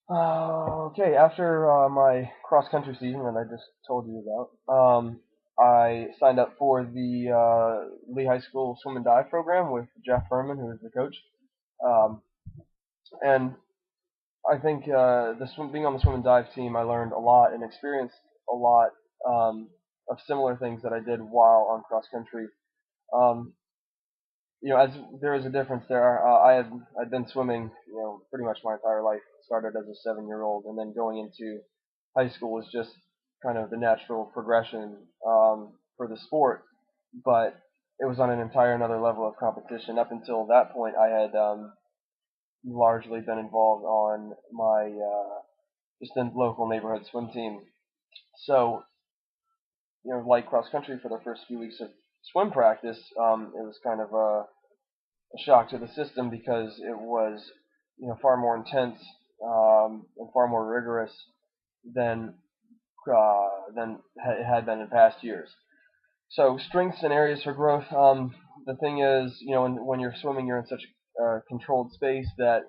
Okay, after my cross country season that I just told you about, I signed up for the Lee High School swim and dive program with Jeff Furman, who is the coach. Um, and I think being on the swim and dive team, I learned a lot and experienced a lot of similar things that I did while on cross country. Um, as there is a difference there. I'd been swimming, pretty much my entire life. Started as a 7 year old, and then going into high school was just kind of the natural progression for the sport. But it was on an entire another level of competition. Up until that point, I had largely been involved on my just in local neighborhood swim team. So, like cross country for the first few weeks of swim practice, it was kind of a shock to the system because it was far more intense and far more rigorous than it had been in past years. So strengths and areas for growth. The thing is, when you're swimming, you're in such a controlled space that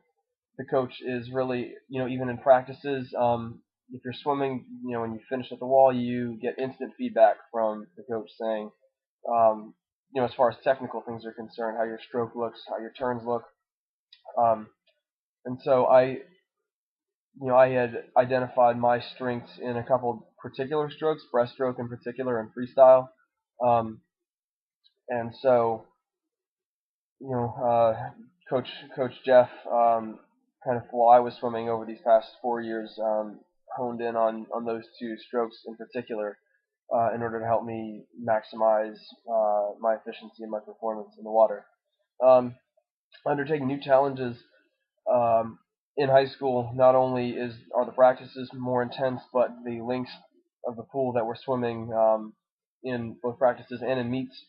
the coach is really, even in practices, if you're swimming, when you finish at the wall, you get instant feedback from the coach saying, um, as far as technical things are concerned, how your stroke looks, how your turns look. Um, and so I had identified my strengths in a couple particular strokes, breaststroke in particular, and freestyle. Um, and so, you know, uh, Coach Jeff, kind of while I was swimming over these past 4 years, honed in on those two strokes in particular, in order to help me maximize my efficiency and my performance in the water. Um, Undertaking new challenges um, in high school, not only are the practices more intense, but the lengths of the pool that we're swimming in both practices and in meets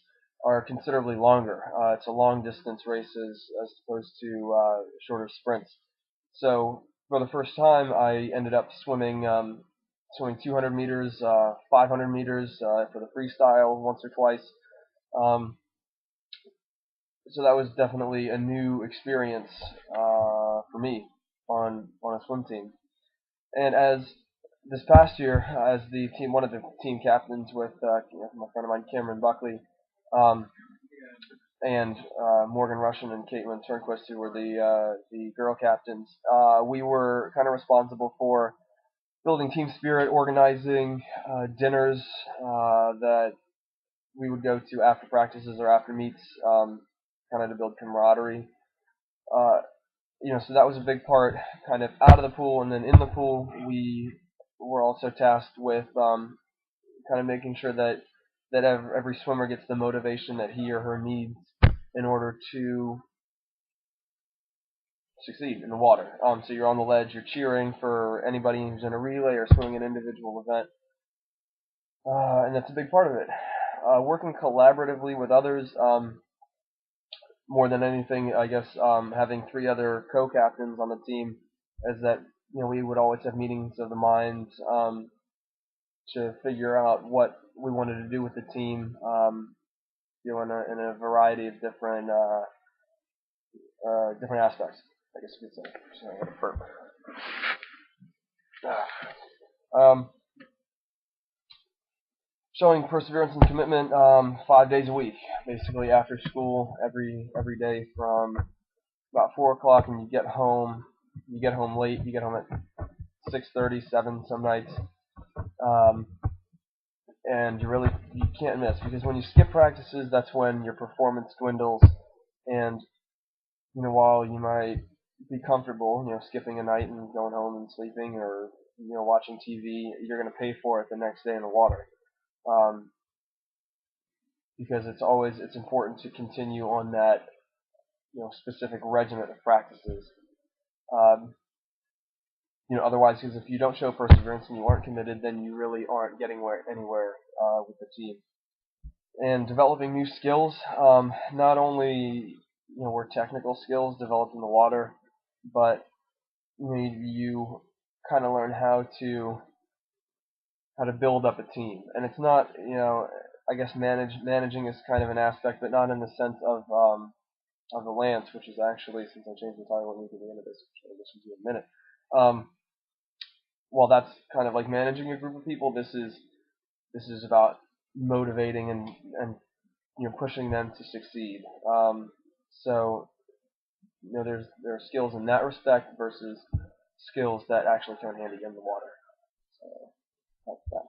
are considerably longer. It's a long distance race as opposed to shorter sprints. So for the first time, I ended up swimming 200 meters, 500 meters for the freestyle once or twice. Um, so that was definitely a new experience for me on a swim team. And as this past year, as one of the team captains with my friend of mine Cameron Buckley, um, and Morgan Russian and Caitlin Turnquist, who were the girl captains, we were kind of responsible for building team spirit, organizing dinners that we would go to after practices or after meets, kind of to build camaraderie. Uh, so that was a big part, kind of out of the pool, and then in the pool, we were also tasked with kind of making sure that every swimmer gets the motivation that he or her needs in order to succeed in the water. So you're on the ledge, you're cheering for anybody who's in a relay or swimming an individual event, and that's a big part of it. Working collaboratively with others, more than anything, I guess, having three other co-captains on the team, is that we would always have meetings of the minds to figure out what we wanted to do with the team, in a variety of different aspects. I guess you could say. Um, Showing perseverance and commitment 5 days a week, basically after school, every day from about 4 o'clock, and you get home. You get home late. You get home at 6:30, 7 some nights, um, and you can't miss because when you skip practices, that's when your performance dwindles. And while you might be comfortable, skipping a night and going home and sleeping, or watching TV, you're going to pay for it the next day in the water. Um, because it's important to continue on that specific regimen of practices. Um, Otherwise, because if you don't show perseverance and you aren't committed, then you really aren't getting anywhere with the team. And developing new skills, not only were technical skills developed in the water, but you kind of learn how to build up a team. And it's not, I guess managing is kind of an aspect, but not in the sense of the Lance, which is actually, since I changed the title, we'll move to the end of this, which I'll listen to in a minute. while that's kind of like managing a group of people, this is about motivating and pushing them to succeed. So there are skills in that respect versus skills that actually come handy in the water. So that's that.